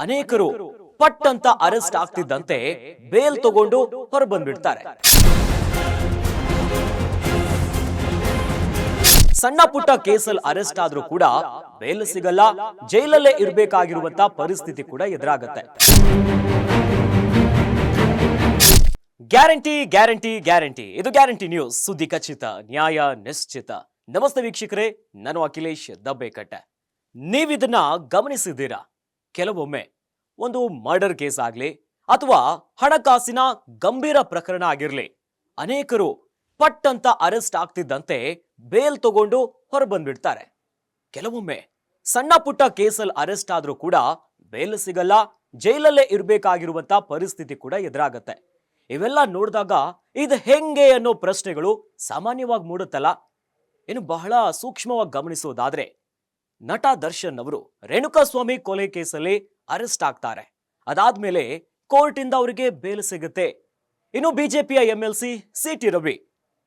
ಅನೇಕರು ಪಟ್ಟಂತ arrest ಆಗ್ತಿದ್ದಂತೆ bale ತಗೊಂಡು ಹೊರಬಂದ್ಬಿಡ್ತಾರೆ. ಸಣ್ಣ ಪುಟ್ಟ ಕೇಸಲ್ಲಿ ಅರೆಸ್ಟ್ ಆದ್ರೂ ಕೂಡ ಬೇಲ್ ಸಿಗಲ್ಲ, ಜೈಲಲ್ಲೇ ಇರಬೇಕಾಗಿರುವಂತ ಪರಿಸ್ಥಿತಿ ಕೂಡ ಎದುರಾಗುತ್ತೆ. ಗ್ಯಾರಂಟಿ ಗ್ಯಾರಂಟಿ ಗ್ಯಾರಂಟಿ, ಇದು ಗ್ಯಾರಂಟಿ ನ್ಯೂಸ್, ಸುದ್ದಿ ಖಚಿತ, ನ್ಯಾಯ ನಿಶ್ಚಿತ. ನಮಸ್ತೆ ವೀಕ್ಷಕರೇ, ನಾನು ಅಖಿಲೇಶ್ ದಬ್ಬೆಕಟ್ಟೆ. ನೀವಿದನ್ನ ಗಮನಿಸಿದ್ದೀರಾ? ಕೆಲವೊಮ್ಮೆ ಒಂದು ಮರ್ಡರ್ ಕೇಸ್ ಆಗ್ಲಿ ಅಥವಾ ಹಣಕಾಸಿನ ಗಂಭೀರ ಪ್ರಕರಣ ಆಗಿರ್ಲಿ, ಅನೇಕರು ಪಟ್ಟಂತ ಅರೆಸ್ಟ್ ಆಗ್ತಿದ್ದಂತೆ ಬೇಲ್ ತಗೊಂಡು ಹೊರಬಂದ್ಬಿಡ್ತಾರೆ. ಕೆಲವೊಮ್ಮೆ ಸಣ್ಣ ಪುಟ್ಟ ಕೇಸಲ್ಲಿ ಅರೆಸ್ಟ್ ಆದ್ರೂ ಕೂಡ ಬೇಲ್ ಸಿಗಲ್ಲ, ಜೈಲಲ್ಲೇ ಇರಬೇಕಾಗಿರುವಂತ ಪರಿಸ್ಥಿತಿ ಕೂಡ ಎದುರಾಗತ್ತೆ. ಇವೆಲ್ಲ ನೋಡಿದಾಗ ಇದು ಹೆಂಗೆ ಅನ್ನೋ ಪ್ರಶ್ನೆಗಳು ಸಾಮಾನ್ಯವಾಗಿ ಮೂಡುತ್ತಲ್ಲ. ಇನ್ನು ಬಹಳ ಸೂಕ್ಷ್ಮವಾಗಿ ಗಮನಿಸೋದಾದ್ರೆ, ನಟ ದರ್ಶನ್ ಅವರು ರೇಣುಕಾಸ್ವಾಮಿ ಕೊಲೆ ಕೇಸಲ್ಲಿ ಅರೆಸ್ಟ್ ಆಗ್ತಾರೆ. ಅದಾದ್ಮೇಲೆ ಕೋರ್ಟ್ ಇಂದ ಅವರಿಗೆ ಬೇಲ್ ಸಿಗುತ್ತೆ. ಇನ್ನು ಬಿಜೆಪಿಯ MLC CT ರವಿ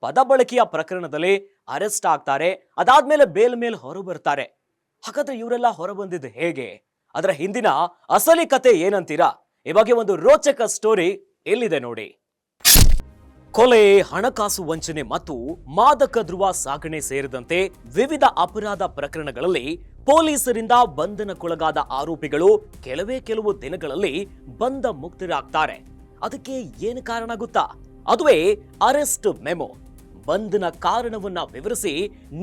ಪದ ಬಳಕೆಯ ಪ್ರಕರಣದಲ್ಲಿ ಅರೆಸ್ಟ್ ಆಗ್ತಾರೆ. ಅದಾದ್ಮೇಲೆ ಬೇಲ್ ಮೇಲೆ ಹೊರಬರ್ತಾರೆ. ಹಾಗಾದ್ರೆ ಇವರೆಲ್ಲ ಹೊರಬಂದಿದ್ದು ಹೇಗೆ? ಅದರ ಹಿಂದಿನ ಅಸಲಿ ಕತೆ ಏನಂತೀರಾ? ಈ ಬಗ್ಗೆ ಒಂದು ರೋಚಕ ಸ್ಟೋರಿ ಎಲ್ಲಿದೆ ನೋಡಿ. ಕೊಲೆ, ಹಣಕಾಸು ವಂಚನೆ ಮತ್ತು ಮಾದಕ ದ್ರವ್ಯ ಸಾಗಣೆ ಸೇರಿದಂತೆ ವಿವಿಧ ಅಪರಾಧ ಪ್ರಕರಣಗಳಲ್ಲಿ ಪೊಲೀಸರಿಂದ ಬಂಧನಕ್ಕೊಳಗಾದ ಆರೋಪಿಗಳು ಕೆಲವು ದಿನಗಳಲ್ಲಿ ಬಂಧ ಮುಕ್ತರಾಗ್ತಾರೆ. ಅದಕ್ಕೆ ಏನು ಕಾರಣ ಗೊತ್ತಾ? ಅದುವೇ ಅರೆಸ್ಟ್ ಮೆಮೊ, ಬಂಧನ ಕಾರಣವನ್ನ ವಿವರಿಸಿ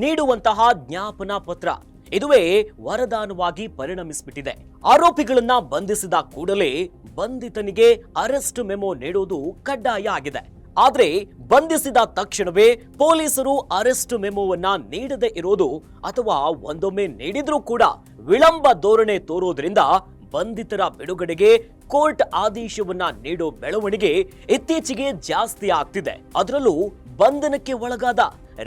ನೀಡುವಂತಹ ಜ್ಞಾಪನಾ ಪತ್ರ. ಇದುವೇ ವರದಾನವಾಗಿ ಪರಿಣಮಿಸಿಬಿಟ್ಟಿದೆ. ಆರೋಪಿಗಳನ್ನ ಬಂಧಿಸಿದ ಕೂಡಲೇ ಬಂಧಿತನಿಗೆ ಅರೆಸ್ಟ್ ಮೆಮೊ ನೀಡುವುದು ಕಡ್ಡಾಯ ಆಗಿದೆ. ಆದ್ರೆ ಬಂಧಿಸಿದ ತಕ್ಷಣವೇ ಪೊಲೀಸರು ಅರೆಸ್ಟ್ ಮೆಮೊವನ್ನ ನೀಡದೆ ಇರೋದು ಅಥವಾ ಒಂದೊಮ್ಮೆ ನೀಡಿದ್ರೂ ಕೂಡ ವಿಳಂಬ ಧೋರಣೆ ತೋರೋದ್ರಿಂದ ಬಂಧಿತರ ಬಿಡುಗಡೆಗೆ ಕೋರ್ಟ್ ಆದೇಶವನ್ನ ನೀಡೋ ಬೆಳವಣಿಗೆ ಇತ್ತೀಚೆಗೆ ಜಾಸ್ತಿ ಆಗ್ತಿದೆ. ಅದರಲ್ಲೂ ಬಂಧನಕ್ಕೆ ಒಳಗಾದ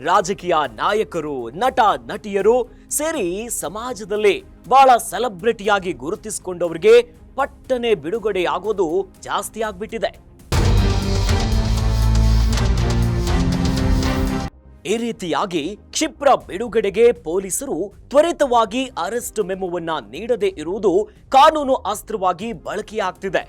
ರಾಜಕೀಯ ನಾಯಕರು, ನಟ ನಟಿಯರು ಸೇರಿ ಸಮಾಜದಲ್ಲಿ ಬಹಳ ಸೆಲೆಬ್ರಿಟಿಯಾಗಿ ಗುರುತಿಸಿಕೊಂಡವರಿಗೆ ಪಟ್ಟನೆ ಬಿಡುಗಡೆಯಾಗೋದು ಜಾಸ್ತಿ ಆಗ್ಬಿಟ್ಟಿದೆ. ಈ ರೀತಿಯಾಗಿ ಕ್ಷಿಪ್ರ ಬಿಡುಗಡೆಗೆ ಪೊಲೀಸರು ತ್ವರಿತವಾಗಿ ಅರೆಸ್ಟ್ ಮೆಮೊವನ್ನ ನೀಡದೇ ಇರುವುದು ಕಾನೂನು ಅಸ್ತ್ರವಾಗಿ ಬಳಕೆಯಾಗ್ತಿದೆ.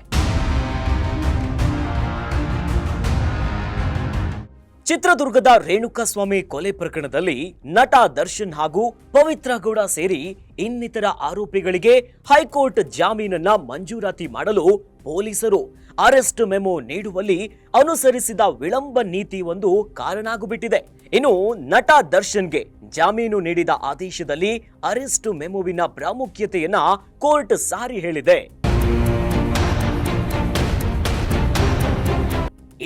ಚಿತ್ರದುರ್ಗದ ರೇಣುಕಾಸ್ವಾಮಿ ಕೊಲೆ ಪ್ರಕರಣದಲ್ಲಿ ನಟ ದರ್ಶನ್ ಹಾಗೂ ಪವಿತ್ರ ಗೌಡ ಸೇರಿ ಇನ್ನಿತರ ಆರೋಪಿಗಳಿಗೆ ಹೈಕೋರ್ಟ್ ಜಾಮೀನನ್ನ ಮಂಜೂರಾತಿ ಮಾಡಲು ಪೊಲೀಸರು ಅರೆಸ್ಟ್ ಮೆಮೊ ನೀಡುವಲ್ಲಿ ಅನುಸರಿಸಿದ ವಿಳಂಬ ನೀತಿ ಒಂದು ಕಾರಣ ಆಗಿಬಿಟ್ಟಿದೆ. ಇನ್ನು ನಟ ದರ್ಶನ್ಗೆ ಜಾಮೀನು ನೀಡಿದ ಆದೇಶದಲ್ಲಿ ಅರೆಸ್ಟ್ ಮೆಮೊವಿನ ಪ್ರಾಮುಖ್ಯತೆಯನ್ನ ಕೋರ್ಟ್ ಸಾರಿ ಹೇಳಿದೆ.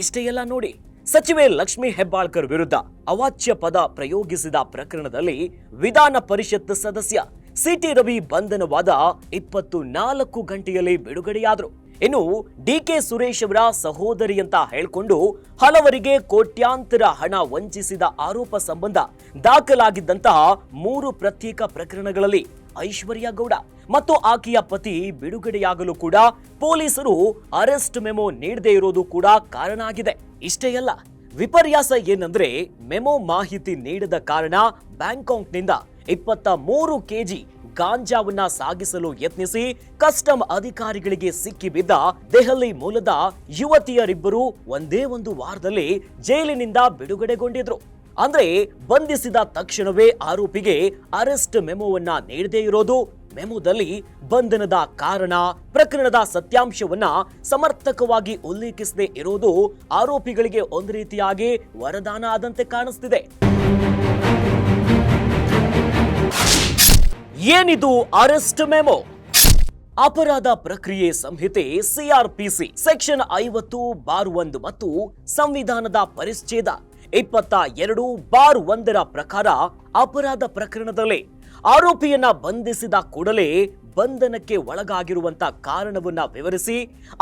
ಇಷ್ಟೇ ಎಲ್ಲ ನೋಡಿ, ಸಚಿವೆ ಲಕ್ಷ್ಮಿ ಹೆಬ್ಬಾಳ್ಕರ್ ವಿರುದ್ಧ ಅವಾಚ್ಯ ಪದ ಪ್ರಯೋಗಿಸಿದ ಪ್ರಕರಣದಲ್ಲಿ ವಿಧಾನ ಪರಿಷತ್ ಸದಸ್ಯ CT ರವಿ ಬಂಧನವಾದ 24 ಗಂಟೆಯಲ್ಲಿ ಬಿಡುಗಡೆಯಾದರು. ಇನ್ನು DK ಸುರೇಶ್ ಅವರ ಸಹೋದರಿ ಅಂತ ಹೇಳಿಕೊಂಡು ಹಲವರಿಗೆ ಕೋಟ್ಯಾಂತರ ಹಣ ವಂಚಿಸಿದ ಆರೋಪ ಸಂಬಂಧ ದಾಖಲಾಗಿದ್ದಂತಹ 3 ಪ್ರತ್ಯೇಕ ಪ್ರಕರಣಗಳಲ್ಲಿ ಐಶ್ವರ್ಯ ಗೌಡ ಮತ್ತು ಆಕೆಯ ಪತಿ ಬಿಡುಗಡೆಯಾಗಲು ಕೂಡ ಪೊಲೀಸರು ಅರೆಸ್ಟ್ ಮೆಮೊ ನೀಡದೇ ಇರೋದು ಕೂಡ ಕಾರಣ ಆಗಿದೆ. ಇಷ್ಟೇ ಅಲ್ಲ, ವಿಪರ್ಯಾಸ ಏನಂದ್ರೆ ಮೆಮೊ ಮಾಹಿತಿ ನೀಡದ ಕಾರಣ ಬ್ಯಾಂಕಾಕ್ನಿಂದ 23 kg ಗಾಂಜಾವನ್ನ ಸಾಗಿಸಲು ಯತ್ನಿಸಿ ಕಸ್ಟಮ್ ಅಧಿಕಾರಿಗಳಿಗೆ ಸಿಕ್ಕಿಬಿದ್ದ ದೆಹಲಿ ಮೂಲದ ಯುವತಿಯರಿಬ್ಬರು ಒಂದೇ ಒಂದು ವಾರದಲ್ಲಿ ಜೈಲಿನಿಂದ ಬಿಡುಗಡೆಗೊಂಡಿದ್ರು. ಅಂದ್ರೆ ಬಂಧಿಸಿದ ತಕ್ಷಣವೇ ಆರೋಪಿಗೆ ಅರೆಸ್ಟ್ ಮೆಮೊವನ್ನ ನೀಡದೇ ಇರೋದು, ಮೆಮೊದಲ್ಲಿ ಬಂಧನದ ಕಾರಣ, ಪ್ರಕರಣದ ಸತ್ಯಾಂಶವನ್ನ ಸಮರ್ಥಕವಾಗಿ ಉಲ್ಲೇಖಿಸದೇ ಇರೋದು ಆರೋಪಿಗಳಿಗೆ ಒಂದು ರೀತಿಯಾಗಿ ವರದಾನ ಆದಂತೆ ಕಾಣಿಸ್ತಿದೆ. ಏನಿದು ಅರೆಸ್ಟ್ ಮೆಮೊ? ಅಪರಾಧ ಪ್ರಕ್ರಿಯೆ ಸಂಹಿತೆ CRPC ಸೆಕ್ಷನ್ 50/1 ಮತ್ತು ಸಂವಿಧಾನದ ಪರಿಚ್ಛೇದ 22/1 ಪ್ರಕಾರ ಅಪರಾಧ ಪ್ರಕರಣದಲ್ಲಿ ಆರೋಪಿಯನ್ನ ಬಂಧಿಸಿದ ಕೂಡಲೇ ಬಂಧನಕ್ಕೆ ಒಳಗಾಗಿರುವಂತ ಕಾರಣವನ್ನ ವಿವರಿಸಿ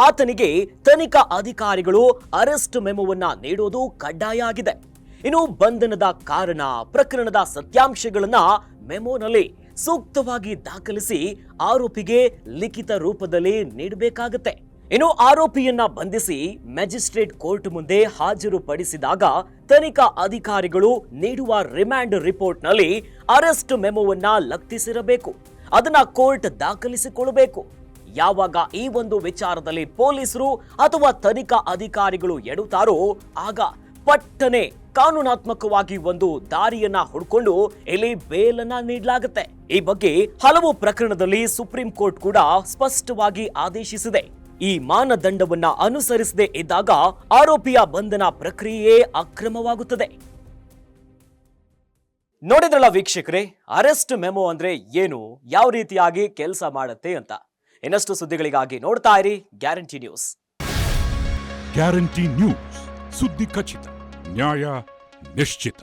ಆತನಿಗೆ ತನಿಖಾ ಅಧಿಕಾರಿಗಳು ಅರೆಸ್ಟ್ ಮೆಮೊವನ್ನ ನೀಡೋದು ಕಡ್ಡಾಯ ಆಗಿದೆ. ಇನ್ನು ಬಂಧನದ ಕಾರಣ, ಪ್ರಕರಣದ ಸತ್ಯಾಂಶಗಳನ್ನ ಮೆಮೊನಲ್ಲಿ ಸೂಕ್ತವಾಗಿ ದಾಖಲಿಸಿ ಆರೋಪಿಗೆ ಲಿಖಿತ ರೂಪದಲ್ಲಿ ನೀಡಬೇಕಾಗುತ್ತೆ. ಇನ್ನು ಆರೋಪಿಯನ್ನ ಬಂಧಿಸಿ ಮ್ಯಾಜಿಸ್ಟ್ರೇಟ್ ಕೋರ್ಟ್ ಮುಂದೆ ಹಾಜರುಪಡಿಸಿದಾಗ ತನಿಖಾ ಅಧಿಕಾರಿಗಳು ನೀಡುವ ರಿಮಾಂಡ್ ರಿಪೋರ್ಟ್ ನಲ್ಲಿ ಅರೆಸ್ಟ್ ಮೆಮೊವನ್ನ ಲಗತ್ತಿಸಿರಬೇಕು. ಅದನ್ನ ಕೋರ್ಟ್ ದಾಖಲಿಸಿಕೊಳ್ಳಬೇಕು. ಯಾವಾಗ ಈ ಒಂದು ವಿಚಾರದಲ್ಲಿ ಪೊಲೀಸರು ಅಥವಾ ತನಿಖಾ ಅಧಿಕಾರಿಗಳು ಎಡುತ್ತಾರೋ ಆಗ ಪಟ್ಟನೆ ಕಾನೂನಾತ್ಮಕವಾಗಿ ಒಂದು ದಾರಿಯನ್ನ ಹುಡ್ಕೊಂಡು ಇಲ್ಲಿ ಬೇಲನ್ನ ನೀಡಲಾಗುತ್ತೆ. ಈ ಬಗ್ಗೆ ಹಲವು ಪ್ರಕರಣದಲ್ಲಿ ಸುಪ್ರೀಂ ಕೋರ್ಟ್ ಕೂಡ ಸ್ಪಷ್ಟವಾಗಿ ಆದೇಶಿಸಿದೆ. ಈ ಮಾನದಂಡವನ್ನ ಅನುಸರಿಸದೇ ಇದ್ದಾಗ ಆರೋಪಿಯ ಬಂಧನ ಪ್ರಕ್ರಿಯೆ ಅಕ್ರಮವಾಗುತ್ತದೆ. ನೋಡಿದ್ರಲ್ಲ ವೀಕ್ಷಕರೇ, ಅರೆಸ್ಟ್ ಮೆಮೊ ಅಂದ್ರೆ ಏನು, ಯಾವ ರೀತಿಯಾಗಿ ಕೆಲಸ ಮಾಡುತ್ತೆ ಅಂತ. ಇನ್ನಷ್ಟು ಸುದ್ದಿಗಳಿಗಾಗಿ ನೋಡ್ತಾ ಇರಿ ಗ್ಯಾರಂಟಿ ನ್ಯೂಸ್. ಗ್ಯಾರಂಟಿ ನ್ಯೂಸ್, ಸುದ್ದಿ ಖಚಿತ, ನ್ಯಾಯ ನಿಶ್ಚಿತ.